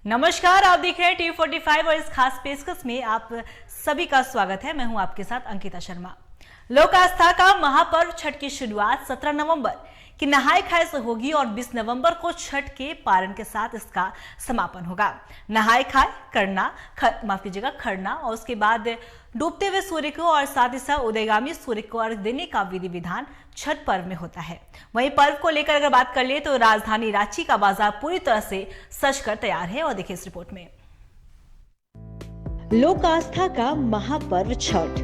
नमस्कार, आप देख रहे हैं टी45 और इस खास पेशकश में आप सभी का स्वागत है। मैं हूं आपके साथ अंकिता शर्मा। लोक आस्था का महापर्व छठ की शुरुआत 17 नवंबर की नहाय खाए से होगी और 20 नवंबर को छठ के पारण के साथ इसका समापन होगा। नहाय खाए करना खरना और उसके बाद डूबते हुए सूर्य को और साथ ही साथ उदयगामी सूर्य को अर्घ देने का विधि विधान छठ पर्व में होता है। वहीं पर्व को लेकर अगर बात कर ले तो राजधानी रांची का बाजार पूरी तरह से सज कर तैयार है और देखिए इस रिपोर्ट में। लोक आस्था का महापर्व छठ।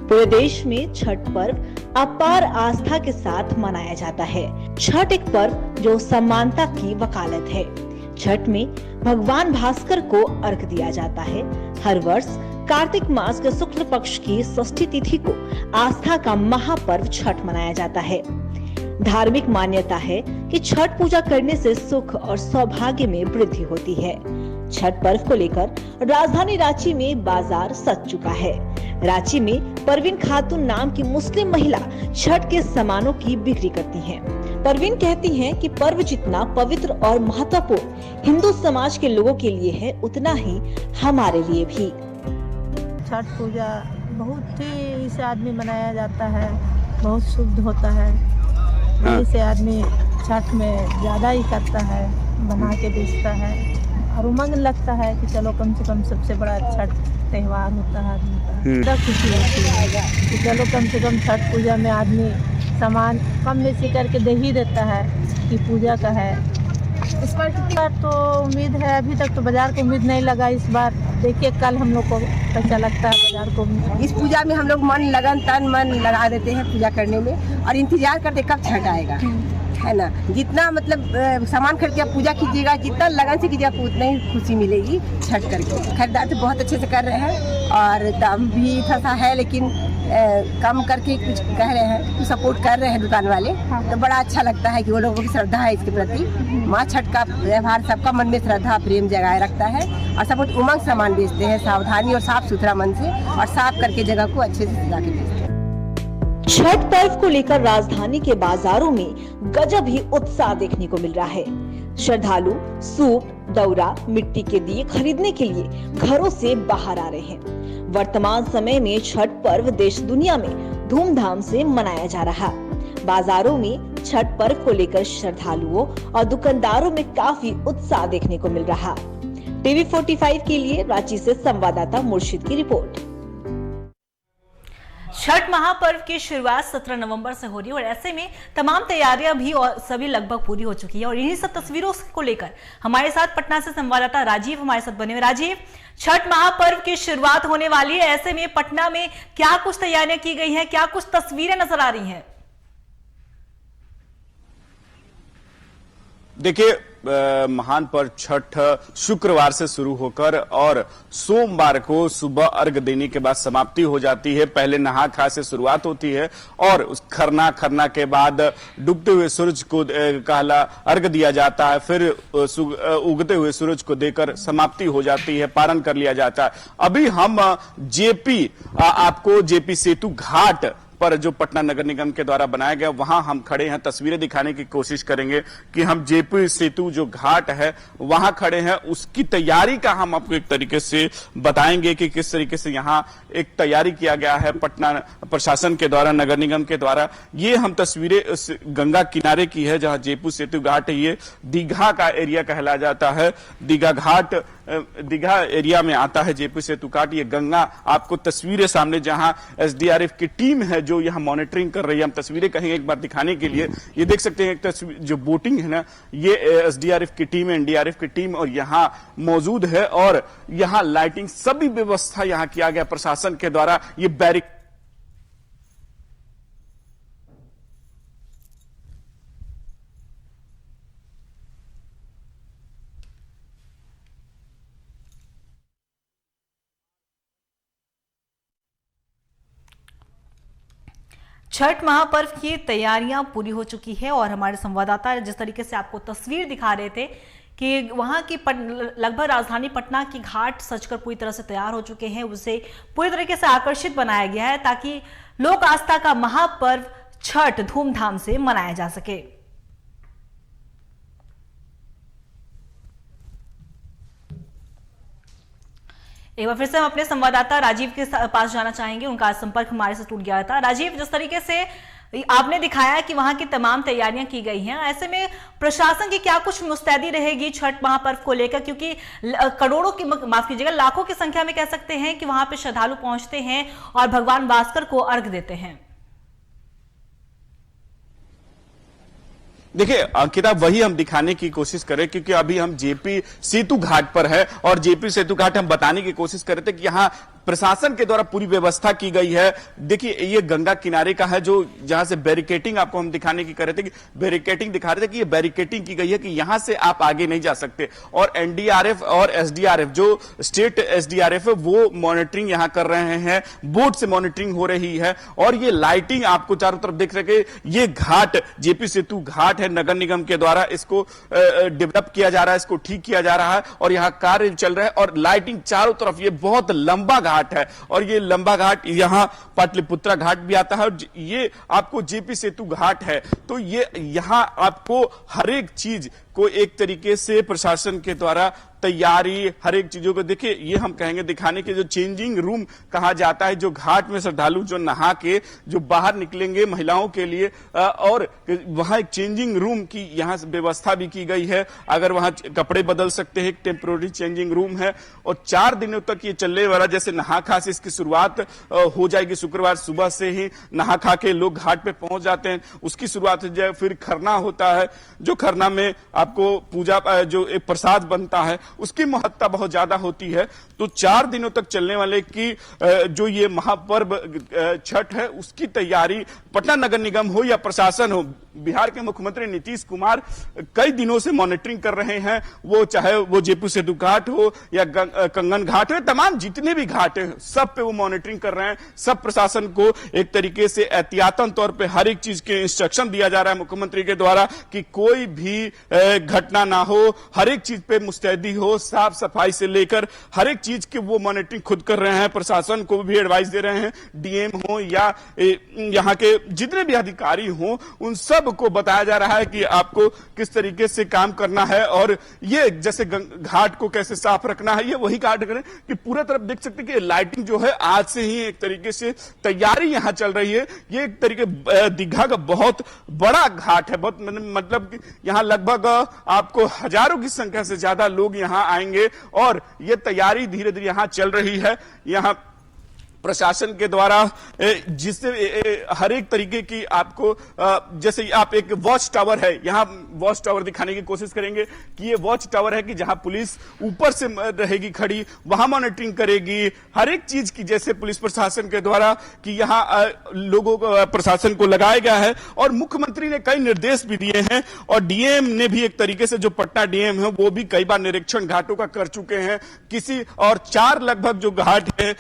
पूरे देश में छठ पर्व अपार आस्था के साथ मनाया जाता है। छठ एक पर्व जो समानता की वकालत है। छठ में भगवान भास्कर को अर्घ दिया जाता है। हर वर्ष कार्तिक मास के शुक्ल पक्ष की षष्ठी तिथि को आस्था का महापर्व छठ मनाया जाता है। धार्मिक मान्यता है कि छठ पूजा करने से सुख और सौभाग्य में वृद्धि होती है। छठ पर्व को लेकर राजधानी रांची में बाजार सज चुका है। रांची में परवीन खातून नाम की मुस्लिम महिला छठ के सामानों की बिक्री करती हैं। परवीन कहती हैं कि पर्व जितना पवित्र और महत्वपूर्ण हिंदू समाज के लोगों के लिए है, उतना ही हमारे लिए भी। छठ पूजा बहुत ही इसे आदमी मनाया जाता है, बहुत शुद्ध होता है। वहीं से आदमी छठ में ज़्यादा ही करता है, बना के बेचता है और उमंग लगता है कि चलो कम से कम सबसे बड़ा छठ त्यौहार होता है आदमी का। खुशी होती है कि चलो कम से कम छठ पूजा में आदमी सामान कम बेसी करके दे ही देता है कि पूजा का है। इस बार कितनी बार तो उम्मीद है, अभी तक तो बाजार को उम्मीद नहीं लगा। इस बार देखिए कल हम लोग को कैसा लगता है बाजार को। इस पूजा में हम लोग तन मन लगा देते हैं पूजा करने में और इंतजार करते कब छठ आएगा, है ना। जितना मतलब सामान खरीद के आप पूजा कीजिएगा, जितना लगन से कीजिएगा उतना ही खुशी मिलेगी छठ करके। खरीदार तो बहुत अच्छे से कर रहे हैं और दाम भी थोड़ा सा है, लेकिन कम करके कुछ कह रहे हैं, तो सपोर्ट कर रहे हैं दुकान वाले। तो बड़ा अच्छा लगता है कि वो लोगों की श्रद्धा है इसके प्रति। माँ छठ का व्यवहार सबका मन में श्रद्धा प्रेम जगाए रखता है और सब उमंग सामान बेचते हैं सावधानी और साफ सुथरा मन से और साफ करके जगह को अच्छे से सजा के बेचते हैं। छठ पर्व को लेकर राजधानी के बाजारों में गजब ही उत्साह देखने को मिल रहा है। श्रद्धालु सूप, दौरा, मिट्टी के दिए खरीदने के लिए घरों से बाहर आ रहे हैं। वर्तमान समय में छठ पर्व देश दुनिया में धूमधाम से मनाया जा रहा। बाजारों में छठ पर्व को लेकर श्रद्धालुओं और दुकानदारों में काफी उत्साह देखने को मिल रहा। टीवी45 के लिए रांची से संवाददाता मुर्शिद की रिपोर्ट। छठ महापर्व की शुरुआत 17 नवंबर से हो रही है और ऐसे में तमाम तैयारियां भी और सभी लगभग पूरी हो चुकी है और इन्हीं सब तस्वीरों को लेकर हमारे साथ पटना से संवाददाता राजीव हमारे साथ बने हुए। राजीव, छठ महापर्व की शुरुआत होने वाली है, ऐसे में पटना में क्या कुछ तैयारियां की गई हैं, क्या कुछ तस्वीरें नजर आ रही हैं? देखिए, महान पर्व छठ शुक्रवार से शुरू होकर और सोमवार को सुबह अर्घ देने के बाद समाप्ति हो जाती है। पहले नहा खा से शुरुआत होती है और उस खरना के बाद डूबते हुए सूरज को कहला अर्घ दिया जाता है। फिर उगते हुए सूरज को देकर समाप्ति हो जाती है, पारण कर लिया जाता है। अभी हम आपको जेपी सेतु घाट पर जो पटना नगर निगम के द्वारा बनाया गया वहां हम खड़े हैं। तस्वीरें दिखाने की कोशिश करेंगे कि हम जेपी सेतु जो घाट है वहां खड़े हैं। उसकी तैयारी का हम आपको एक तरीके से बताएंगे कि किस तरीके से यहां एक तैयारी किया गया है पटना प्रशासन के द्वारा, नगर निगम के द्वारा। ये हम तस्वीरें उस गंगा किनारे की है जहां जेपी सेतु घाट है। ये दीघा का एरिया कहला जाता है। दीघा एरिया में आता है जेपी सेतु घाट। ये गंगा, आपको तस्वीरें सामने जहां एसडीआरएफ की टीम है जो यहां मॉनिटरिंग कर रही है। हम तस्वीरें कहेंगे एक बार दिखाने के लिए। ये देख सकते हैं एक तस्वीर जो बोटिंग है ना, ये एसडीआरएफ की टीम, एनडीआरएफ की टीम और यहां मौजूद है और यहां लाइटिंग सभी व्यवस्था यहां किया गया प्रशासन के द्वारा। ये बैरिक छठ महापर्व की तैयारियां पूरी हो चुकी है और हमारे संवाददाता जिस तरीके से आपको तस्वीर दिखा रहे थे कि वहां की लगभग राजधानी पटना की घाट सजकर पूरी तरह से तैयार हो चुके हैं। उसे पूरी तरीके से आकर्षित बनाया गया है ताकि लोक आस्था का महापर्व छठ धूमधाम से मनाया जा सके। एक बार फिर से हम अपने संवाददाता राजीव के पास जाना चाहेंगे। उनका संपर्क हमारे से टूट गया था। राजीव, जिस तरीके से आपने दिखाया कि वहां की तमाम तैयारियां की गई हैं, ऐसे में प्रशासन की क्या कुछ मुस्तैदी रहेगी छठ महापर्व को लेकर, क्योंकि करोड़ों की, माफ कीजिएगा, लाखों की संख्या में कह सकते हैं कि वहां पे श्रद्धालु पहुंचते हैं और भगवान भास्कर को अर्घ देते हैं। देखिए अंकिता, वही हम दिखाने की कोशिश करें, क्योंकि अभी हम जेपी सेतु घाट पर है और जेपी सेतु घाट हम बताने की कोशिश कर रहे थे कि यहाँ प्रशासन के द्वारा पूरी व्यवस्था की गई है। देखिए ये गंगा किनारे का है, जो जहां से बैरिकेटिंग आपको हम दिखाने की कर रहे थे, कि बैरिकेटिंग दिखा रहे थे कि ये बैरिकेटिंग की गई है कि यहां से आप आगे नहीं जा सकते। और एनडीआरएफ और एसडीआरएफ, जो स्टेट एसडीआरएफ है, वो मॉनिटरिंग यहां कर रहे हैं, बोट से मॉनिटरिंग हो रही है। और ये लाइटिंग आपको चारों तरफ दिख रहे हैं। ये घाट जेपी सेतु घाट है, नगर निगम के द्वारा इसको डेवलप किया जा रहा है, इसको ठीक किया जा रहा है और यहाँ कार्य चल रहा है। और लाइटिंग चारों तरफ, ये बहुत लंबा घाट है और ये लंबा घाट यहाँ पाटलिपुत्रा घाट भी आता है और ये आपको जेपी सेतु घाट है। तो ये यहाँ आपको हर एक चीज को एक तरीके से प्रशासन के द्वारा तैयारी, हर एक चीजों को देखिए, ये हम कहेंगे दिखाने के, जो चेंजिंग रूम कहा जाता है, जो घाट में श्रद्धालु जो नहा के जो बाहर निकलेंगे महिलाओं के लिए, और वहां एक चेंजिंग रूम की यहाँ व्यवस्था भी की गई है। अगर वहां कपड़े बदल सकते हैं, एक टेम्पोररी चेंजिंग रूम है। और 4 दिनों तक ये चलने वाला, जैसे नहा खा से इसकी शुरुआत हो जाएगी, शुक्रवार सुबह से ही नहा खा के लोग घाट पे पहुंच जाते हैं, उसकी शुरुआत हो जाए। फिर खरना होता है, जो खरना में आपको पूजा, जो एक प्रसाद बनता है, उसकी महत्ता बहुत ज्यादा होती है। तो 4 दिनों तक चलने वाले की जो ये महापर्व छठ है, उसकी तैयारी पटना नगर निगम हो या प्रशासन हो, बिहार के मुख्यमंत्री नीतीश कुमार कई दिनों से मॉनिटरिंग कर रहे हैं। वो चाहे वो जेपी सेतु घाट हो या कंगन घाट हो, तमाम जितने भी घाट हैं सब पे वो मॉनिटरिंग कर रहे हैं। सब प्रशासन को एक तरीके से एहतियातन तौर पे हर एक चीज के इंस्ट्रक्शन दिया जा रहा है मुख्यमंत्री के द्वारा कि कोई भी घटना ना हो, हर एक चीज पे मुस्तैदी हो, साफ सफाई से लेकर हर एक चीज की वो मॉनिटरिंग खुद कर रहे हैं। प्रशासन को भी एडवाइस दे रहे हैं, डीएम हो या यहाँ के जितने भी अधिकारी हो, उन सब को बताया जा रहा है कि आपको किस तरीके से काम करना है। और ये जैसे घाट को कैसे साफ रखना है, ये वही घाट करें कि पूरा तरफ देख सकते हैं कि लाइटिंग जो है आज से ही एक तरीके से तैयारी यहां चल रही है। ये एक तरीके दीघा का बहुत बड़ा घाट है, बहुत मतलब कि यहां लगभग आपको हजारों की संख्या से ज्यादा लोग यहां आएंगे और ये तैयारी धीरे धीरे यहां चल रही है। यहां प्रशासन के द्वारा जिससे हर एक तरीके की आपको, जैसे आप एक वॉच टावर है, यहां वॉच टावर दिखाने की कोशिश करेंगे कि ये वॉच टावर है कि जहां पुलिस ऊपर से रहेगी खड़ी, वहां मॉनिटरिंग करेगी हर एक चीज की, जैसे पुलिस प्रशासन के द्वारा कि यहां लोगों को, प्रशासन को लगाया गया है। और मुख्यमंत्री ने कई निर्देश भी दिए हैं और डीएम ने भी एक तरीके से, जो पटना डीएम है, वो भी कई बार निरीक्षण घाटों का कर चुके हैं। किसी और 4 लगभग जो घाट है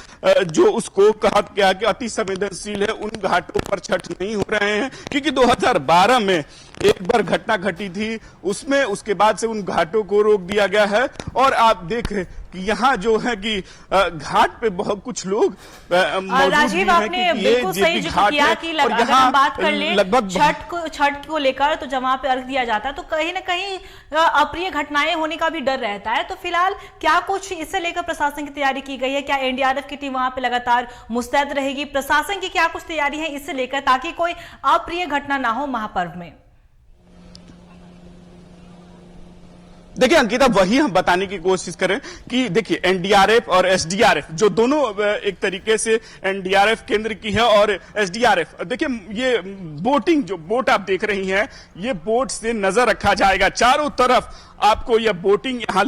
जो को कहा गया कि अति संवेदनशील है, उन घाटों पर छठ नहीं हो रहे हैं, क्योंकि 2012 में एक बार घटना घटी थी, उसमें उसके बाद से उन घाटों को रोक दिया गया है। और आप देखें कि यहाँ जो है कि घाट पे बहुत कुछ लोग राजीव, आपने बिल्कुल सही जिक्र किया कि अगर हम बात कर ले छठ को लेकर, तो जब वहां पे अर्घ दिया जाता है तो कहीं ना कहीं अप्रिय घटनाएं होने का भी डर रहता है। तो फिलहाल क्या कुछ इससे लेकर प्रशासन की तैयारी की गई है? क्या एनडीआरएफ की टीम वहां पे लगातार मुस्तैद रहेगी? प्रशासन की क्या कुछ तैयारी है इससे लेकर, ताकि कोई अप्रिय घटना ना हो महापर्व में? देखिए अंकिता, वही हम बताने की कोशिश करें कि देखिए एनडीआरएफ और एसडीआरएफ, जो दोनों एक तरीके से एनडीआरएफ केंद्र की है और एसडीआरएफ, देखिए ये बोटिंग, जो बोट आप देख रही हैं, ये बोट से नजर रखा जाएगा चारों तरफ। आपको यह बोटिंग यहाँ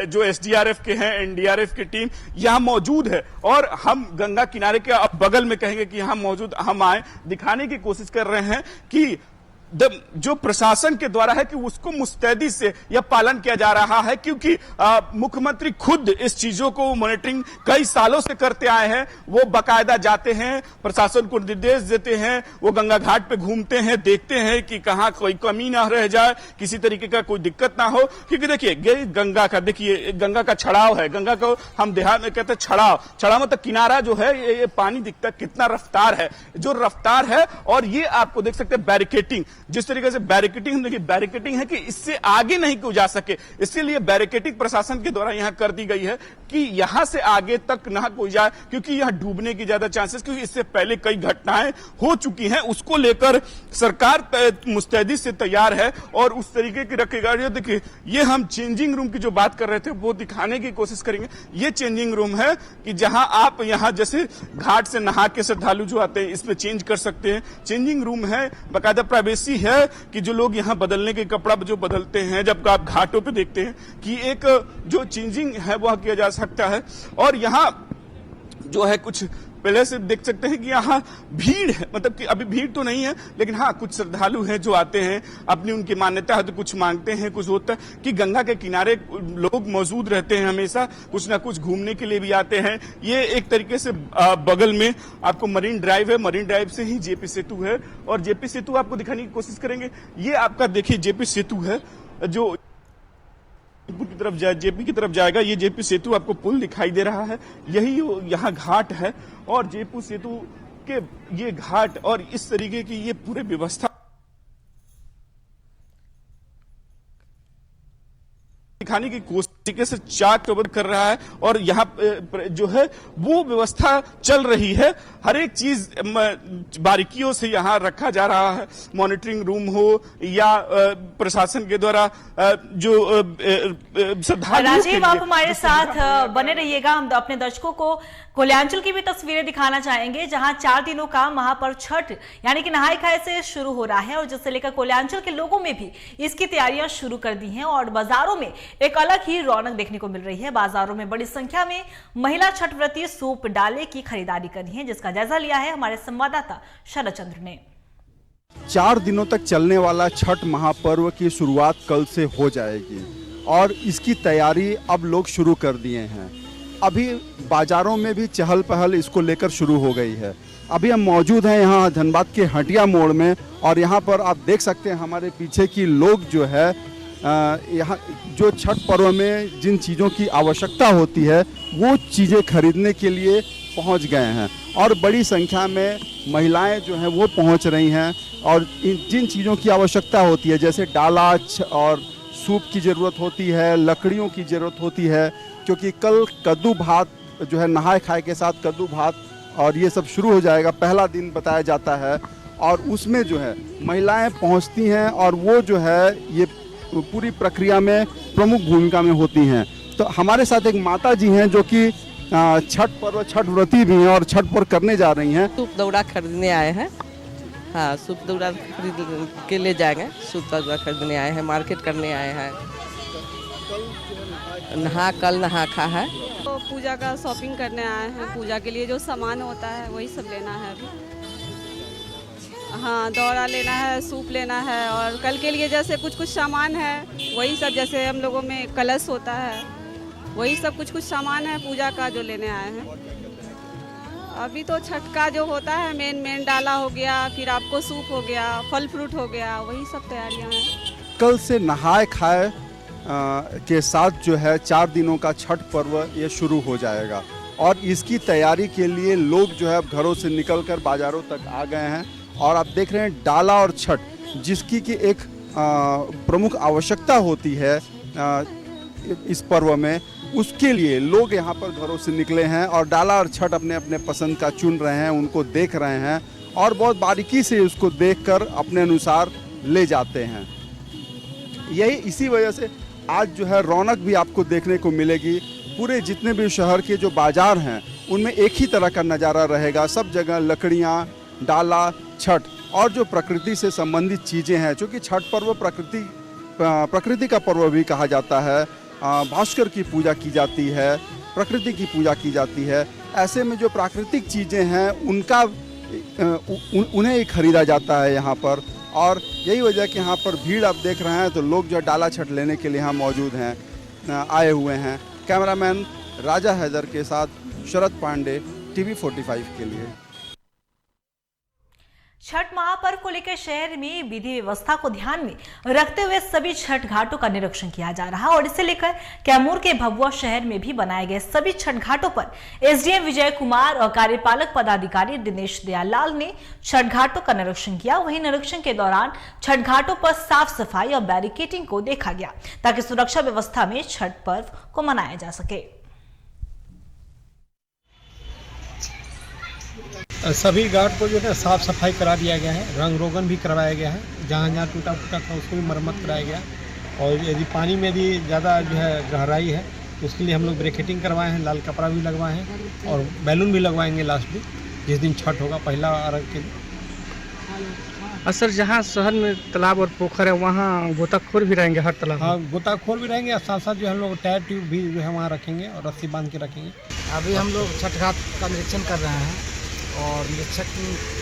जो एसडीआरएफ के हैं, एनडीआरएफ की टीम यहाँ मौजूद है और हम गंगा किनारे के अब बगल में कहेंगे कि यहाँ मौजूद हम आए, दिखाने की कोशिश कर रहे हैं कि जो प्रशासन के द्वारा है कि उसको मुस्तैदी से यह पालन किया जा रहा है, क्योंकि मुख्यमंत्री खुद इस चीजों को मॉनिटरिंग कई सालों से करते आए हैं। वो बाकायदा जाते हैं, प्रशासन को निर्देश देते हैं, वो गंगा घाट पे घूमते हैं, देखते हैं कि कहां कोई कमी ना रह जाए, किसी तरीके का कोई दिक्कत ना हो। क्योंकि देखिए गंगा का, देखिए गंगा का छड़ाव है, गंगा को हम देहात में कहते हैं छड़ाव मतलब किनारा जो है, ये पानी दिखता कितना रफ्तार है, जो रफ्तार है। और ये आपको देख सकते हैं बैरिकेटिंग, जिस तरीके से बैरिकेटिंग, देखिए बैरिकेटिंग है कि इससे आगे नहीं कोई जा सके, इसीलिए बैरिकेटिंग प्रशासन के द्वारा यहां कर दी गई है कि यहां से आगे तक ना कोई जाए, क्योंकि यहां डूबने की ज्यादा चांसेस, क्योंकि इससे पहले कई घटनाएं हो चुकी हैं। उसको लेकर सरकार मुस्तैदी से तैयार है और उस तरीके की रखेगा। देखिए ये हम चेंजिंग रूम की जो बात कर रहे थे वो दिखाने की कोशिश करेंगे। ये चेंजिंग रूम है कि जहां आप यहां जैसे घाट से नहा के श्रद्धालु जो आते हैं इसमें चेंज कर सकते हैं। चेंजिंग रूम है, बाकायदा प्राइवेसी है कि जो लोग यहां बदलने के कपड़ा जो बदलते हैं, जब आप घाटों पे देखते हैं कि एक जो चेंजिंग है वह किया जा सकता है। और यहां जो है कुछ पहले से देख सकते हैं कि यहाँ भीड़ है, मतलब कि अभी भीड़ तो नहीं है, लेकिन हाँ कुछ श्रद्धालु हैं जो आते हैं, अपनी उनकी मान्यता है तो कुछ मांगते हैं, कुछ होता है कि गंगा के किनारे लोग मौजूद रहते हैं, हमेशा कुछ ना कुछ घूमने के लिए भी आते हैं। ये एक तरीके से बगल में आपको मरीन ड्राइव है, मरीन ड्राइव से ही जेपी सेतु है और जेपी सेतु आपको दिखाने की कोशिश करेंगे। ये आपका देखिए जेपी सेतु है जो जेपी की तरफ जाएगा। ये जेपी सेतु आपको पुल दिखाई दे रहा है, यही यहाँ घाट है और जेपी सेतु के ये घाट और इस तरीके की ये पूरे व्यवस्था दिखाने की कोशिश से चाक कवर कर रहा है और यहाँ जो है वो व्यवस्था चल रही है। हर एक चीज बारीकियों से यहाँ रखा जा रहा है, मॉनिटरिंग रूम हो या प्रशासन के द्वारा जो श्रद्धालुओं राजीव आप हमारे साथ बने रहिएगा। हम अपने दर्शकों को कोल्याञ्चल की भी तस्वीरें दिखाना चाहेंगे जहां 4 दिनों का महापर्व छठ यानी कि नहाय खाए से शुरू हो रहा है और जिससे लेकर कोल्याञ्चल के लोगों में भी इसकी तैयारियां शुरू कर दी हैं और बाजारों में एक अलग ही रौनक देखने को मिल रही है। बाजारों में बड़ी संख्या में महिला छठ व्रती सूप डाले की खरीदारी कर रही है, जिसका जायजा लिया है हमारे संवाददाता शरद चंद्र ने। 4 दिनों तक चलने वाला छठ महापर्व की शुरुआत कल से हो जाएगी और इसकी तैयारी अब लोग शुरू कर दिए हैं। अभी बाजारों में भी चहल पहल इसको लेकर शुरू हो गई है। अभी हम मौजूद हैं यहाँ धनबाद के हटिया मोड़ में और यहाँ पर आप देख सकते हैं हमारे पीछे की लोग जो है यहाँ जो छठ पर्व में जिन चीज़ों की आवश्यकता होती है वो चीज़ें खरीदने के लिए पहुँच गए हैं और बड़ी संख्या में महिलाएं जो हैं वो पहुँच रही हैं और जिन चीज़ों की आवश्यकता होती है जैसे डाला और सूप की ज़रूरत होती है, लकड़ियों की ज़रूरत होती है, क्योंकि कल कद्दू भात जो है नहाय खाए के साथ कद्दू भात और ये सब शुरू हो जाएगा, पहला दिन बताया जाता है और उसमें जो है महिलाएं पहुंचती हैं और वो जो है ये पूरी प्रक्रिया में प्रमुख भूमिका में होती हैं। तो हमारे साथ एक माता जी हैं जो कि छठ पर्व छठ व्रती भी हैं और छठ पर्व करने जा रही हैं। सूप दौड़ा खरीदने आए हैं। हाँ, सूप दौड़ा खरीद के ले जाएंगे। सूप दौड़ा खरीदने आए हैं, मार्केट करने आए हैं। कल नहा खा है तो पूजा का शॉपिंग करने आए हैं। पूजा के लिए जो सामान होता है वही सब लेना है अभी। हाँ, दौरा लेना है, सूप लेना है और कल के लिए जैसे कुछ कुछ सामान है वही सब, जैसे हम लोगों में कलश होता है वही सब कुछ कुछ सामान है पूजा का जो लेने आए हैं। अभी तो छठ का जो होता है मेन डाला हो गया, फिर आपको सूप हो गया, फल फ्रूट हो गया, वही सब तैयारियां हैं। कल से नहाय खाए के साथ जो है 4 दिनों का छठ पर्व ये शुरू हो जाएगा और इसकी तैयारी के लिए लोग जो है अब घरों से निकलकर बाज़ारों तक आ गए हैं और आप देख रहे हैं डाला और छठ जिसकी कि एक प्रमुख आवश्यकता होती है इस पर्व में, उसके लिए लोग यहाँ पर घरों से निकले हैं और डाला और छठ अपने अपने पसंद का चुन रहे हैं, उनको देख रहे हैं और बहुत बारीकी से उसको देखकर अपने अनुसार ले जाते हैं। यही इसी वजह से आज जो है रौनक भी आपको देखने को मिलेगी। पूरे जितने भी शहर के जो बाजार हैं उनमें एक ही तरह का नज़ारा रहेगा। सब जगह लकड़ियाँ, डाला, छठ और जो प्रकृति से संबंधित चीज़ें हैं, चूँकि छठ पर्व प्रकृति का पर्व भी कहा जाता है। भास्कर की पूजा की जाती है, प्रकृति की पूजा की जाती है। ऐसे में जो प्राकृतिक चीज़ें हैं उनका उन्हें ही खरीदा जाता है यहाँ पर और यही वजह कि यहाँ पर भीड़ आप देख रहे हैं। तो लोग जो डाला छठ लेने के लिए यहाँ मौजूद हैं, आए हुए हैं। कैमरामैन राजा हैदर के साथ शरद पांडे, TV 45 के लिए। छठ महापर्व को लेकर शहर में विधि व्यवस्था को ध्यान में रखते हुए सभी छठ घाटों का निरीक्षण किया जा रहा है और इसे लेकर कैमूर के भभुआ शहर में भी बनाए गए सभी छठ घाटों पर एसडीएम विजय कुमार और कार्यपालक पदाधिकारी दिनेश दयालाल ने छठ घाटों का निरीक्षण किया। वहीं निरीक्षण के दौरान छठ घाटों पर साफ सफाई और बैरिकेडिंग को देखा गया ताकि सुरक्षा व्यवस्था में छठ पर्व को मनाया जा सके। सभी घाट को जो है साफ सफाई करा दिया गया है, रंग रोगन भी करवाया गया है, जहाँ जहाँ टूटा फूटा था उसको भी मरम्मत कराया गया। और यदि पानी में यदि ज़्यादा जो है गहराई है तो उसके लिए हम लोग ब्रेकेटिंग करवाए हैं, लाल कपड़ा भी लगवाए हैं और बैलून भी लगवाएंगे लास्ट दिन जिस दिन छठ होगा पहला अर्घ के दिन। सर जहाँ शहर में तालाब और पोखर है वहाँ गोताखोर भी रहेंगे हर तालाब? हाँ, गोताखोर भी रहेंगे और साथ साथ जो हम लोग टायर ट्यूब भी जो है वहाँ रखेंगे और रस्सी बांध के रखेंगे। अभी हम लोग छठ घाट का निरीक्षण कर रहे हैं और निरीक्षण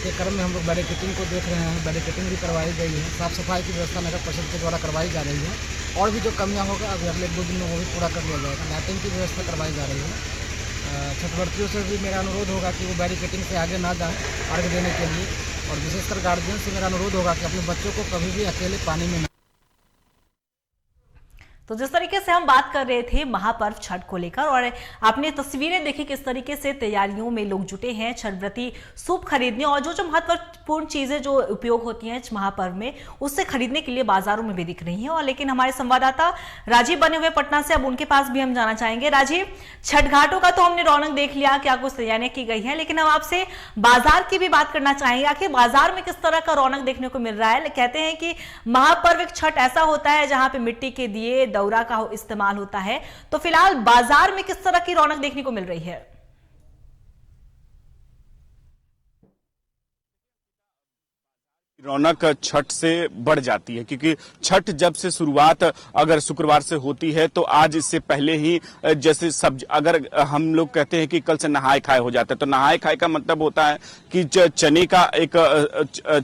के क्रम में हम लोग बैरिकेडिंग को देख रहे हैं। बैरिकेडिंग भी करवाई गई है, साफ़ सफाई की व्यवस्था नगर परिषद के द्वारा करवाई जा रही है और भी जो कमियां होगा अभी अगले 2 दिन में वो भी पूरा कर लिया जाएगा। लाइटिंग की व्यवस्था करवाई जा रही है। छठवर्तियों से भी मेरा अनुरोध होगा कि वो बैरिकेडिंग से आगे ना जाएँ अर्घ देने के लिए और विशेषकर गार्जियन से मेरा अनुरोध होगा कि अपने बच्चों को कभी भी अकेले पानी में। तो जिस तरीके से हम बात कर रहे थे महापर्व छठ को लेकर और आपने तस्वीरें देखी किस तरीके से तैयारियों में लोग जुटे हैं छठ व्रती सूप खरीदने और जो महत्वपूर्ण चीजें जो उपयोग होती हैं महापर्व में उससे खरीदने के लिए बाजारों में भी दिख रही हैं। और लेकिन हमारे संवाददाता राजीव बने हुए पटना से, अब उनके पास भी हम जाना चाहेंगे। राजीव, छठ घाटों का तो हमने रौनक देख लिया, क्या कुछ तैयारियां की गई हैं, लेकिन हम आपसे बाजार की भी बात करना चाहेंगे। आखिर बाजार में किस तरह का रौनक देखने को मिल रहा है? कहते हैं कि महापर्व एक छठ ऐसा होता है जहां पे मिट्टी के दिए दौरा का इस्तेमाल होता है, तो फिलहाल बाजार में किस तरह की रौनक देखने को मिल रही है? रौनक छठ से बढ़ जाती है क्योंकि छठ जब से शुरुआत अगर शुक्रवार से होती है तो आज इससे पहले ही जैसे सब्जी, अगर हम लोग कहते हैं कि कल से नहाए खाए हो जाता है तो नहाए खाए का मतलब होता है कि चने का एक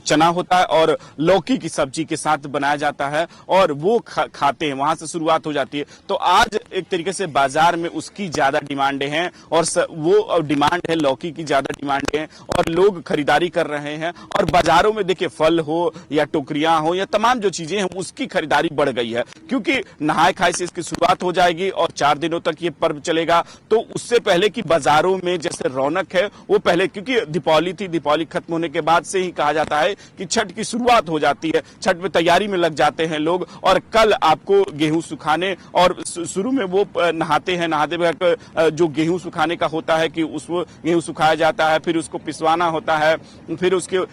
चना होता है और लौकी की सब्जी के साथ बनाया जाता है और वो खाते हैं, वहां से शुरुआत हो जाती है। तो आज एक तरीके से बाजार में उसकी ज्यादा डिमांडें हैं और वो डिमांड है, लौकी की ज्यादा डिमांडें हैं और लोग खरीदारी कर रहे हैं। और बाजारों में देखिए फल हो या टोकरियां हो या तमाम जो चीजें हैं उसकी खरीदारी बढ़ गई है क्योंकि नहाए खाए से इसकी शुरुआत हो जाएगी और 4 दिनों तक ये पर्व चलेगा। तो उससे पहले की बाजारों में जैसे रौनक है वो पहले, क्योंकि दीपावली थी, दीपावली खत्म होने के बाद से ही कहा जाता है कि छठ की शुरुआत हो जाती है, छठ में तैयारी में लग जाते हैं लोग। और कल आपको गेहूं सुखाने और शुरू में वो नहाते हैं, नहाते वक्त जो गेहूं सुखाने का होता है कि उसको गेहूं सुखाया जाता है, फिर उसको पिसवाना होता है, फिर उसके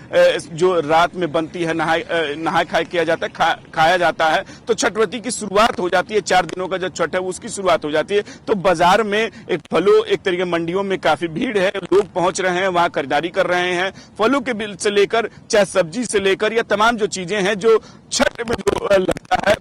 जो रात में बनती है नहाए खाए किया जाता है, खाया जाता है। तो छठ व्रती की शुरुआत हो जाती है, 4 दिनों का जो छठ है उसकी शुरुआत हो जाती है। तो बाजार में एक फलों, एक तरीके मंडियों में काफी भीड़ है, लोग पहुंच रहे हैं, वहां खरीदारी कर रहे हैं। फलों के बिल से लेकर चाहे सब्जी से लेकर या तमाम जो चीजें हैं जो छठ में जो लगता है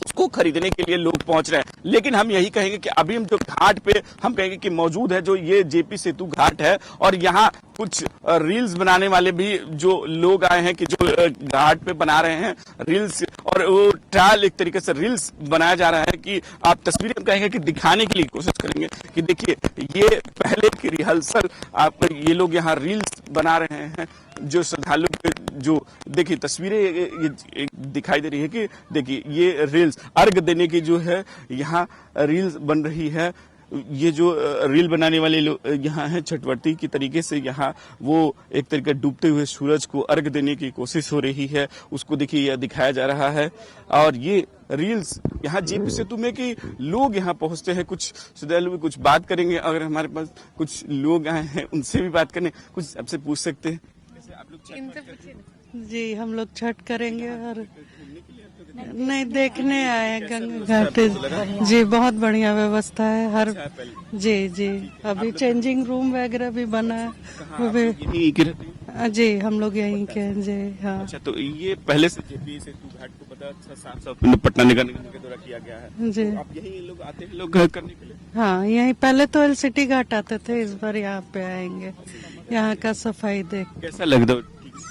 उसको खरीदने के लिए लोग पहुंच रहे हैं। लेकिन हम यही कहेंगे कि अभी हम जो घाट पे हम कहेंगे कि मौजूद है, जो ये जेपी सेतु घाट है और यहाँ कुछ रील्स बनाने वाले भी जो लोग आए हैं कि जो घाट पे बना रहे हैं रील्स, और वो ट्रायल एक तरीके से रील्स बनाया जा रहा है कि आप तस्वीरें हम कहेंगे कि दिखाने के लिए कोशिश करेंगे कि देखिए ये पहले की रिहर्सल आप ये लोग यहाँ रील्स बना रहे हैं। जो श्रद्धालु जो देखिए तस्वीरें ये दिखाई दे रही है कि देखिए ये रील्स अर्घ देने की जो है यहाँ रील्स बन रही है। ये जो रील बनाने वाले लोग यहाँ हैं छठवर्ती की तरीके से यहाँ वो एक तरीके डूबते हुए सूरज को अर्घ देने की कोशिश हो रही है, उसको देखिए यह दिखाया जा रहा है। और ये रील्स यहाँ जेपी सेतु में कि लोग यहाँ पहुंचते हैं, कुछ श्रद्धालु कुछ बात करेंगे। अगर हमारे पास कुछ लोग आए हैं उनसे भी बात करने, कुछ आपसे पूछ सकते हैं? जी हम लोग छठ करेंगे और नहीं देखने आए हैं गंगा घाट। जी बहुत बढ़िया व्यवस्था है हर। जी अभी चेंजिंग रूम वगैरह भी बना है वो भी। जी हम लोग यहीं के हैं। जी हाँ। अच्छा, तो ये पहले से जेपी सेतु घाट को पता अच्छा साफ पटना निगम के द्वारा किया गया है। जी तो आप यही लोग आते हैं लोग करने के लिए? हाँ यहीं पहले तो एलसीटी घाट आते थे, इस बार यहाँ पे आएंगे। यहाँ का सफाई देख कैसा लगता है?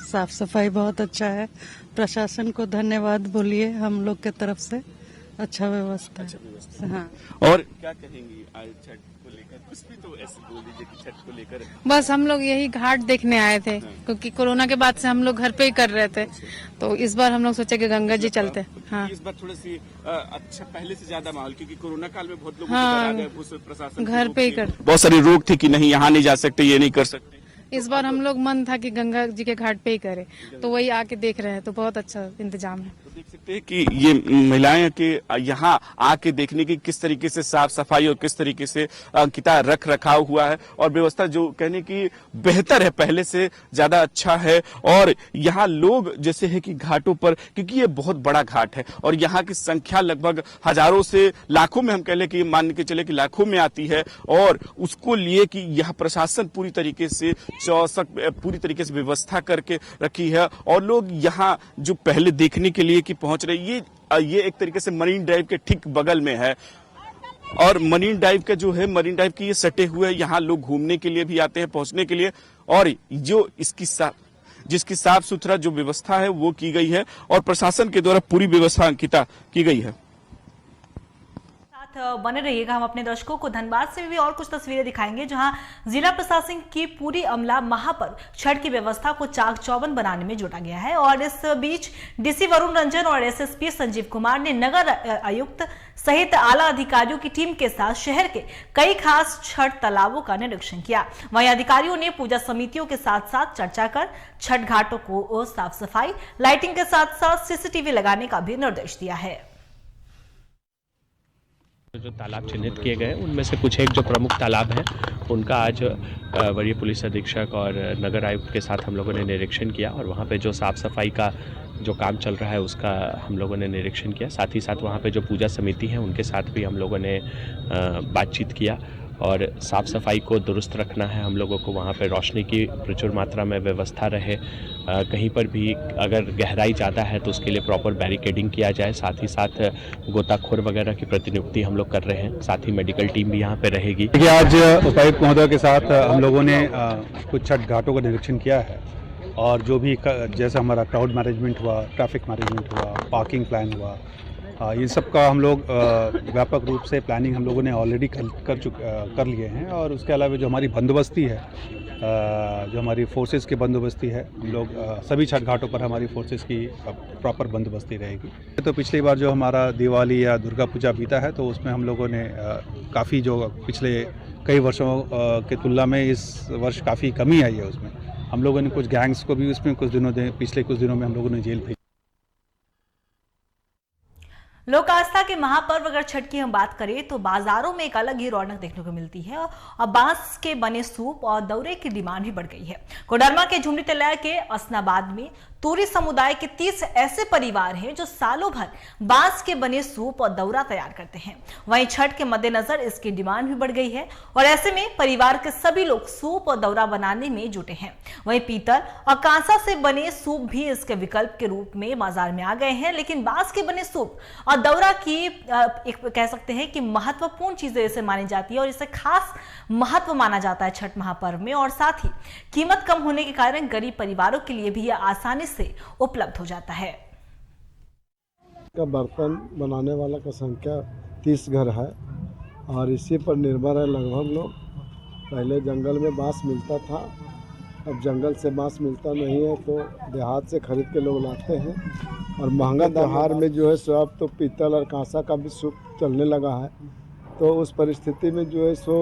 साफ सफाई बहुत अच्छा है। प्रशासन को धन्यवाद बोलिए हम लोग के तरफ से, अच्छा व्यवस्था है। हाँ, और क्या कहेंगी आज छठ को लेकर? कुछ भी तो ऐसे बोल दीजिए कि छठ को लेकर। बस हम लोग यही घाट देखने आए थे, क्योंकि कोरोना के बाद से हम लोग घर पे ही कर रहे थे, तो इस बार हम लोग सोचे कि गंगा जी चलते। हाँ, इस बार थोड़ी सी अच्छा पहले से ज्यादा माहौल, क्योंकि कोरोना काल में बहुत लोग हाँ, प्रशासन घर पे ही कर। बहुत सारी रोक थी कि नहीं यहाँ नहीं जा सकते, ये नहीं कर सकते। इस बार हम लोग मन था कि गंगा जी के घाट पे ही करें, तो वही आके देख रहे हैं, तो बहुत अच्छा इंतजाम है। तो देख सकते हैं कि ये महिलाएं कि यहाँ आके देखने की किस तरीके से साफ सफाई और किस तरीके से अंकिता रख रखाव हुआ है, और व्यवस्था जो कहने की बेहतर है, पहले से ज्यादा अच्छा है। और यहाँ लोग जैसे है कि घाटों पर, क्योंकि ये बहुत बड़ा घाट है और यहाँ की संख्या लगभग हजारों से लाखों में, हम कह ले कि मान के चले कि लाखों में आती है, और उसको लिए कि यह प्रशासन पूरी तरीके से चौसक पूरी तरीके से व्यवस्था करके रखी है। और लोग यहाँ जो पहले देखने के लिए कि पहुंच रहे, ये एक तरीके से मरीन ड्राइव के ठीक बगल में है, और मरीन ड्राइव का जो है, मरीन ड्राइव की ये सटे हुए है, यहाँ लोग घूमने के लिए भी आते हैं, पहुंचने के लिए। और जो जिसकी साफ सुथरा जो व्यवस्था है वो की गई है, और प्रशासन के द्वारा पूरी व्यवस्था अंकिता की गई है। बने रहिएगा, हम अपने दर्शकों को धनबाद से भी और कुछ तस्वीरें दिखाएंगे, जहां जिला प्रशासन की पूरी अमला महापर्व छठ की व्यवस्था को चाक चौबंद बनाने में जुटा गया है। और इस बीच डीसी वरुण रंजन और एसएसपी संजीव कुमार ने नगर आयुक्त सहित आला अधिकारियों की टीम के साथ शहर के कई खास छठ तालाबों का निरीक्षण किया। वहीं अधिकारियों ने पूजा समितियों के साथ साथ चर्चा कर छठ घाटों को साफ सफाई, लाइटिंग के साथ साथ सीसीटीवी लगाने का भी निर्देश दिया है। जो तालाब चिन्हित किए गए उनमें से कुछ एक जो प्रमुख तालाब हैं उनका आज वरीय पुलिस अधीक्षक और नगर आयुक्त के साथ हम लोगों ने निरीक्षण किया, और वहाँ पे जो साफ़ सफाई का जो काम चल रहा है उसका हम लोगों ने निरीक्षण किया। साथ ही साथ वहाँ पे जो पूजा समिति हैं उनके साथ भी हम लोगों ने बातचीत किया, और साफ़ सफाई को दुरुस्त रखना है हम लोगों को। वहाँ पे रोशनी की प्रचुर मात्रा में व्यवस्था रहे, कहीं पर भी अगर गहराई ज़्यादा है तो उसके लिए प्रॉपर बैरिकेडिंग किया जाए। साथ ही साथ गोताखोर वगैरह की प्रतिनियुक्ति हम लोग कर रहे हैं, साथ ही मेडिकल टीम भी यहाँ पे रहेगी। देखिए, आज उपायुक्त महोदय के साथ हम लोगों ने कुछ छठ घाटों का निरीक्षण किया है, और जो भी जैसे हमारा क्राउड मैनेजमेंट हुआ, ट्रैफिक मैनेजमेंट हुआ, पार्किंग प्लान हुआ, इन सब का हम लोग व्यापक रूप से प्लानिंग हम लोगों ने ऑलरेडी कर लिए हैं। और उसके अलावा जो हमारी बंदोबस्ती है, जो हमारी फोर्सेस की बंदोबस्ती है, हम लोग सभी छठ घाटों पर हमारी फोर्सेस की प्रॉपर बंदोबस्ती रहेगी। तो पिछली बार जो हमारा दिवाली या दुर्गा पूजा बीता है, तो उसमें हम लोगों ने काफ़ी जो पिछले कई वर्षों की तुलना में इस वर्ष काफ़ी कमी आई है। उसमें हम लोगों ने कुछ गैंग्स को भी उसमें पिछले कुछ दिनों में हम लोगों ने जेल भेजी। लोक आस्था के महापर्व अगर छठ की हम बात करें तो बाजारों में एक अलग ही रौनक देखने को मिलती है, और बांस के बने सूप और दौरे की डिमांड भी बढ़ गई है। कोडरमा के झुमरी तलैया के असनाबाद में तूरी समुदाय के 30 ऐसे परिवार हैं जो सालों भर बांस के बने सूप और दौरा तैयार करते हैं। वहीं छठ के मद्देनजर इसकी डिमांड भी बढ़ गई है, और ऐसे में परिवार के सभी लोग सूप और दौरा बनाने में जुटे हैं। वहीं पीतल और कांसा से बने सूप भी इसके विकल्प के रूप में बाजार में आ गए हैं, लेकिन बांस के बने सूप और दौरा की एक कह सकते हैं कि महत्वपूर्ण चीजें इसे मानी जाती है, और इसे खास महत्व माना जाता है छठ महापर्व में। और साथ ही कीमत कम होने के कारण गरीब परिवारों के लिए भी यह आसानी से उपलब्ध हो जाता है। का बर्तन बनाने वाला का संख्या 30 घर है, और इसी पर निर्भर है लगभग लोग। पहले जंगल में बांस मिलता था, अब जंगल से बांस मिलता नहीं है, तो देहात से खरीद के लोग लाते हैं। और महंगा त्योहार में जो है सो अब तो पीतल और कांसा का भी सूप चलने लगा है, तो उस परिस्थिति में जो है सो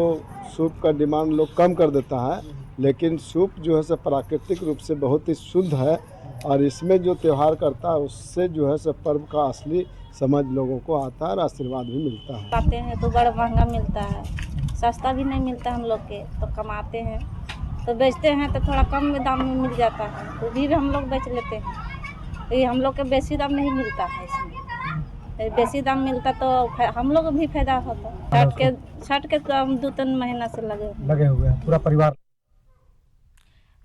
सूप का डिमांड लोग कम कर देता है। लेकिन सूप जो है सो प्राकृतिक रूप से बहुत ही शुद्ध है, और इसमें जो त्यौहार करता है उससे जो है सो पर्व का असली समझ लोगों को आता है और आशीर्वाद भी मिलता है। कमाते हैं तो बड़ा महंगा मिलता है, सस्ता भी नहीं मिलता हम लोग के, तो कमाते हैं तो बेचते हैं तो थोड़ा कम दाम में मिल जाता है, तो भी हम लोग बेच लेते हैं। तो ये हम लोग के बेसी दाम नहीं मिलता है, इसमें बेसी दाम मिलता तो हम लोग भी फायदा होता। छठ के 2-3 महीना से लगे हुए हैं पूरा परिवार।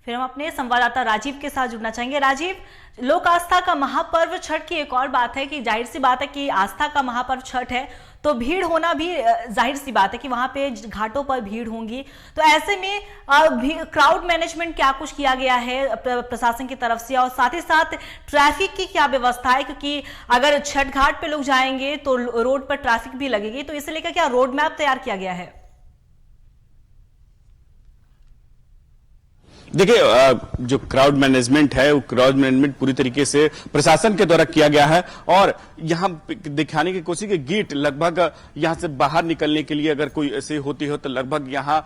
फिर हम अपने संवाददाता राजीव के साथ जुड़ना चाहेंगे। राजीव, लोक आस्था का महापर्व छठ की एक और बात है कि जाहिर सी बात है कि आस्था का महापर्व छठ है तो भीड़ होना भी जाहिर सी बात है कि वहां पे घाटों पर भीड़ होंगी। तो ऐसे में क्राउड मैनेजमेंट क्या कुछ किया गया है प्रशासन की तरफ से, और साथ ही साथ ट्रैफिक की क्या व्यवस्था है, क्योंकि अगर छठ घाट पे लोग जाएंगे तो रोड पर ट्रैफिक भी लगेगी, तो इसे लेकर क्या रोड मैप तैयार किया गया है? देखिए, जो क्राउड मैनेजमेंट है वो क्राउड मैनेजमेंट पूरी तरीके से प्रशासन के द्वारा किया गया है। और यहां दिखाने की कोशिश की गेट लगभग यहां से बाहर निकलने के लिए अगर कोई ऐसे होती हो तो लगभग यहां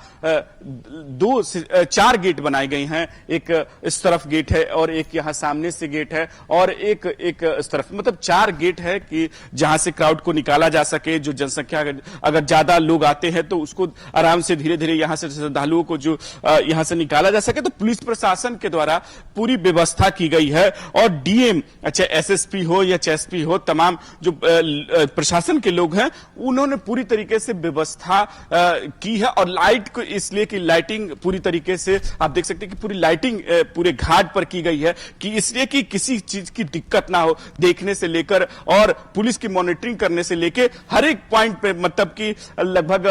2 से 4 गेट बनाए गए हैं। एक इस तरफ गेट है और एक यहां सामने से गेट है और एक इस तरफ, मतलब 4 गेट है कि जहां से क्राउड को निकाला जा सके। जो जनसंख्या अगर ज्यादा लोग आते हैं तो उसको आराम से धीरे धीरे यहां से श्रद्धालुओं को जो यहां से निकाला जा सके। तो पुलिस प्रशासन के द्वारा पूरी व्यवस्था की गई है और डीएम, अच्छा एसएसपी हो या एसपी हो, तमाम जो प्रशासन के लोग हैं उन्होंने पूरी तरीके से व्यवस्था की है। और लाइट को इसलिए कि लाइटिंग पूरी तरीके से आप देख सकते हैं कि पूरी लाइटिंग पूरे घाट पर की गई है कि इसलिए कि किसी चीज की दिक्कत ना हो, देखने से लेकर और पुलिस की मॉनिटरिंग करने से लेकर हर एक पॉइंट पे, मतलब कि लगभग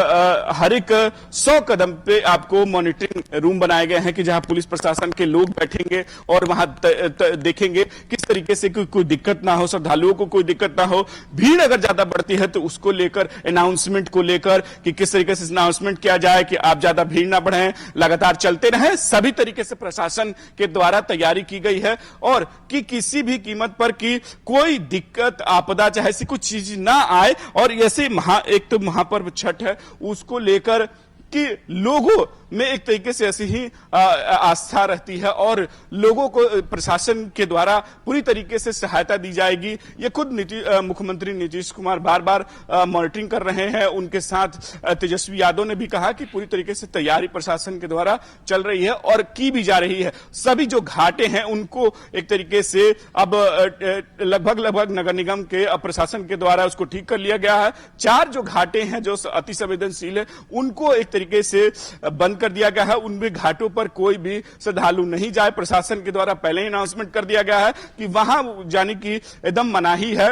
हर एक 100 कदम पे आपको मॉनिटरिंग रूम बनाए गए हैं कि जहां पुलिस प्रशासन के लोग बैठेंगे और वहां देखेंगे किस तरीके से कोई दिक्कत ना हो, श्रद्धालुओं को कोई दिक्कत ना हो। भीड़ अगर ज्यादा बढ़ती है तो उसको लेकर अनाउंसमेंट को लेकर कि किस तरीके से अनाउंसमेंट किया जाए कि आप ज्यादा भीड़ ना बढ़े, लगातार चलते रहें, सभी तरीके से प्रशासन के द्वारा तैयारी की गई है। और कि किसी भी कीमत पर कि कोई दिक्कत आपदा चाहे ऐसी कुछ चीज ना आए। और ऐसे एक तो महापर्व छठ है उसको लेकर कि लोगों में एक तरीके से ऐसी ही आस्था रहती है और लोगों को प्रशासन के द्वारा पूरी तरीके से सहायता दी जाएगी। ये खुद मुख्यमंत्री नीतीश कुमार बार बार मॉनिटरिंग कर रहे हैं। उनके साथ तेजस्वी यादव ने भी कहा कि पूरी तरीके से तैयारी प्रशासन के द्वारा चल रही है और की भी जा रही है। सभी जो घाटे हैं उनको एक तरीके से अब लगभग नगर निगम के प्रशासन के द्वारा उसको ठीक कर लिया गया है। 4 जो घाटे हैं जो अति संवेदनशील है उनको एक तरीके से बंद कर दिया गया है, उनमें घाटों पर कोई भी श्रद्धालु नहीं जाए। प्रशासन के द्वारा पहले ही अनाउंसमेंट कर दिया गया है कि वहां जाने की एकदम मनाही है।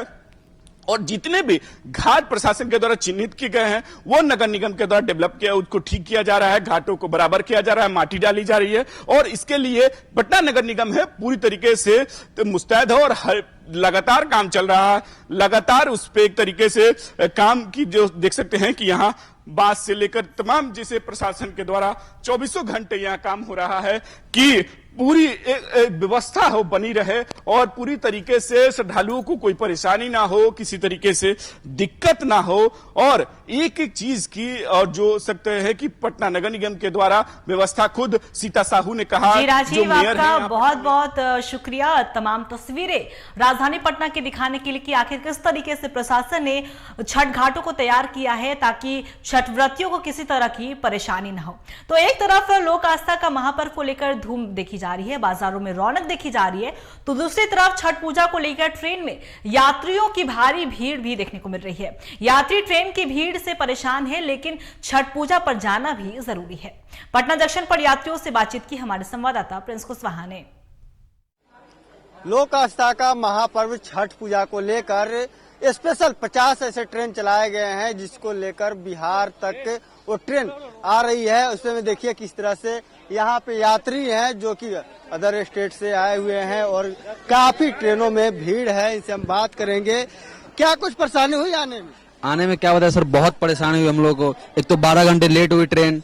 और जितने भी घाट प्रशासन के द्वारा चिन्हित किए गए हैं वो नगर निगम के द्वारा डेवलप किया, उसको ठीक किया जा रहा है, घाटों को बराबर किया जा रहा है, माटी डाली जा रही है। और इसके लिए पटना नगर निगम है पूरी तरीके से मुस्तैद है और लगातार काम चल रहा है। लगातार उस पे एक तरीके से काम की जो देख सकते हैं कि यहाँ बास से लेकर तमाम जिसे प्रशासन के द्वारा 24 घंटे यहाँ काम हो रहा है कि पूरी एक व्यवस्था हो बनी रहे और पूरी तरीके से श्रद्धालुओं को कोई परेशानी ना हो, किसी तरीके से दिक्कत ना हो। और एक एक चीज की और जो सकते हैं कि पटना नगर निगम के द्वारा व्यवस्था खुद सीता साहू ने कहा। जी राजीव, आपका बहुत बहुत शुक्रिया। तमाम तस्वीरें राजधानी पटना के दिखाने के लिए कि आखिर किस तरीके से प्रशासन ने छठ घाटों को तैयार किया है ताकि छठ व्रतियों को किसी तरह की परेशानी न हो। तो एक तरफ लोक आस्था का महापर्व को लेकर धूम देखी जा रही है, बाजारों में रौनक देखी जा रही है, तो दूसरी तरफ छठ पूजा को लेकर ट्रेन में यात्रियों की भारी भीड़ भी देखने को मिल रही है। यात्री ट्रेन की भीड़ से परेशान है लेकिन छठ पूजा पर जाना भी जरूरी है। पटना जंक्शन पर यात्रियों से बातचीत की हमारे संवाददाता प्रिंस कुशवाहा ने। लोक आस्था का महापर्व छठ पूजा को लेकर स्पेशल 50 ऐसे ट्रेन चलाए गए हैं जिसको लेकर बिहार तक वो ट्रेन आ रही है। उसमें देखिए किस तरह से यहाँ पे यात्री हैं जो कि अदर स्टेट से आए हुए हैं और काफी ट्रेनों में भीड़ है। इनसे हम बात करेंगे, क्या कुछ परेशानी हुई आने में? क्या बताया सर, बहुत परेशानी हुई हम लोग को। एक तो 12 घंटे लेट हुई ट्रेन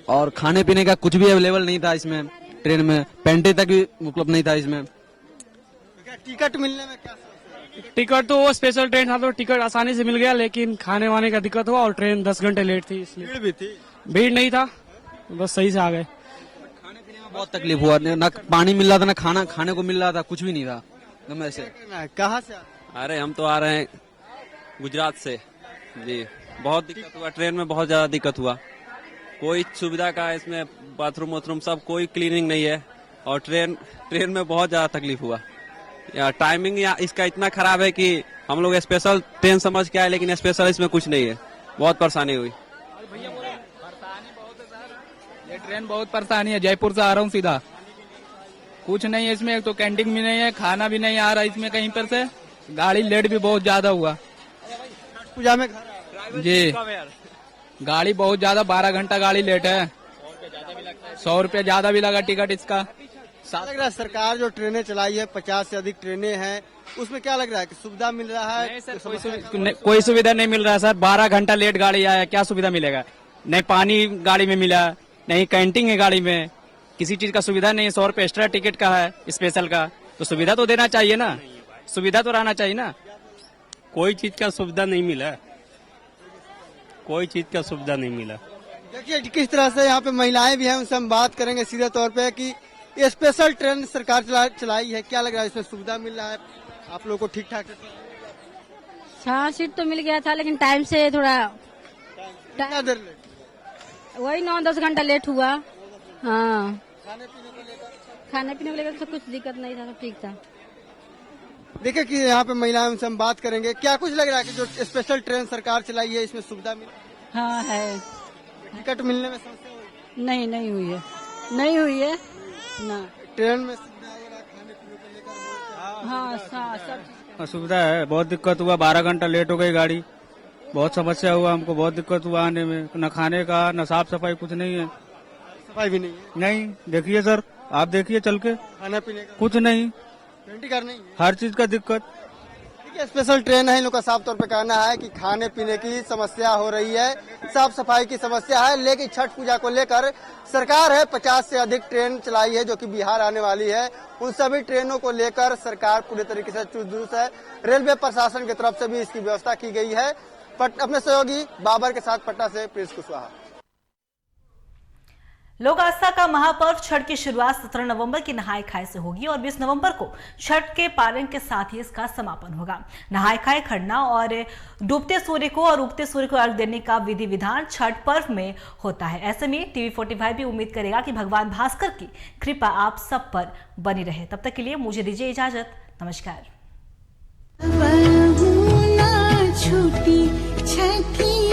और खाने पीने का कुछ भी अवेलेबल नहीं था इसमें। ट्रेन में पेंटे तक भी उपलब्ध नहीं था इसमें। टिकट मिलने में क्या? टिकट तो वो स्पेशल ट्रेन था तो टिकट आसानी से मिल गया, लेकिन खाने वाने का दिक्कत हुआ और ट्रेन 10 घंटे लेट थी, इसलिए भीड़ भी थी। भीड़ नहीं था, बस सही से आ गए। खाने पीने में बहुत तकलीफ हुआ, ना पानी मिल रहा था, ना खाने को मिल रहा था, कुछ भी नहीं था एकदम ऐसे। कहाँ से? अरे हम तो आ रहे हैं गुजरात से जी। बहुत दिक्कत हुआ, ट्रेन में बहुत ज्यादा दिक्कत हुआ। कोई सुविधा का इसमें बाथरूम वाथरूम सब कोई क्लीनिंग नहीं है और ट्रेन में बहुत ज्यादा तकलीफ हुआ। टाइमिंग इसका इतना खराब है कि हम लोग स्पेशल ट्रेन समझ के आए लेकिन स्पेशल इसमें कुछ नहीं है, बहुत परेशानी हुई। ये ट्रेन बहुत परेशानी है, जयपुर से आ रहा हूँ सीधा कुछ नहीं है इसमें, एक तो कैंटीन भी नहीं है, खाना भी नहीं आ रहा इसमें कहीं पर से, गाड़ी लेट भी बहुत ज्यादा हुआ पूजा में जी। गाड़ी बहुत ज्यादा, 12 घंटा गाड़ी लेट है, 100 रुपया ज्यादा भी लगा टिकट इसका। क्या लग रहा है सरकार जो ट्रेनें चलाई है, 50 से अधिक ट्रेनें हैं, उसमें क्या लग रहा है कि सुविधा मिल रहा है? कोई सुविधा नहीं मिल रहा है सर, 12 घंटा लेट गाड़ी आया, क्या सुविधा मिलेगा? नहीं पानी गाड़ी में मिला, नहीं कैंटीन है गाड़ी में, किसी चीज का सुविधा नहीं है। 100 रुपये एक्स्ट्रा टिकट का है स्पेशल का, तो सुविधा तो देना चाहिए ना, सुविधा तो रहना चाहिए ना। कोई चीज का सुविधा नहीं मिला, कोई चीज का सुविधा नहीं मिला। देखिए किस तरह से यहाँ पे महिलाएं भी हैं, उनसे हम बात करेंगे सीधे तौर पे कि ये स्पेशल ट्रेन सरकार चलाई है, क्या लग रहा है इसमें सुविधा मिल रहा है आप लोगों को ठीक ठाक? हाँ सीट तो मिल गया था, लेकिन टाइम से थोड़ा कितना देर लेट? वही 9-10 घंटा लेट हुआ। हाँ खाने पीने को लेकर तो कुछ दिक्कत नहीं था, सब ठीक था। देखिए कि यहाँ पे महिलाएं, उनसे हम बात करेंगे, क्या कुछ लग रहा है कि जो स्पेशल ट्रेन सरकार चलाई है इसमें सुविधा मिल? हाँ है। टिकट मिलने में समस्या हुई? नहीं हुई है, नहीं हुई है ना। ट्रेन में सुविधा वगैरह खाने पीने को लेकर? हाँ सब सुविधा है, बहुत दिक्कत हुआ, 12 घंटा लेट हो गई गाड़ी, बहुत समस्या हुआ हमको, बहुत दिक्कत हुआ आने में, न खाने का न साफ सफाई कुछ नहीं है। सफाई भी नहीं है? नहीं, देखिए सर आप देखिए चल के, खाने पीने का कुछ नहीं, टिकट नहीं है, हर चीज का दिक्कत। देखिए स्पेशल ट्रेन है, इन लोग का साफ तौर पे कहना है कि खाने पीने की समस्या हो रही है, साफ सफाई की समस्या है, लेकिन छठ पूजा को लेकर सरकार है 50 से अधिक ट्रेन चलाई है जो कि बिहार आने वाली है। उन सभी ट्रेनों को लेकर सरकार पूरे तरीके से चुस्त दुरुस्त है। रेलवे प्रशासन की तरफ से भी इसकी व्यवस्था की गई है। अपने सहयोगी बाबर के साथ पटना से प्रिंस कुशवाहा। लोक आस्था का महापर्व छठ की शुरुआत 17 नवंबर की नहाय खाए से होगी और 20 नवंबर को छठ के पारण के साथ ही इसका समापन होगा। नहाय खाए, खरना और डूबते सूर्य को और उगते सूर्य को अर्घ देने का विधि विधान छठ पर्व में होता है। ऐसे में टीवी 45 भी उम्मीद करेगा कि भगवान भास्कर की कृपा आप सब पर बनी रहे। तब तक के लिए मुझे दीजिए इजाजत, नमस्कार। छूटी छठी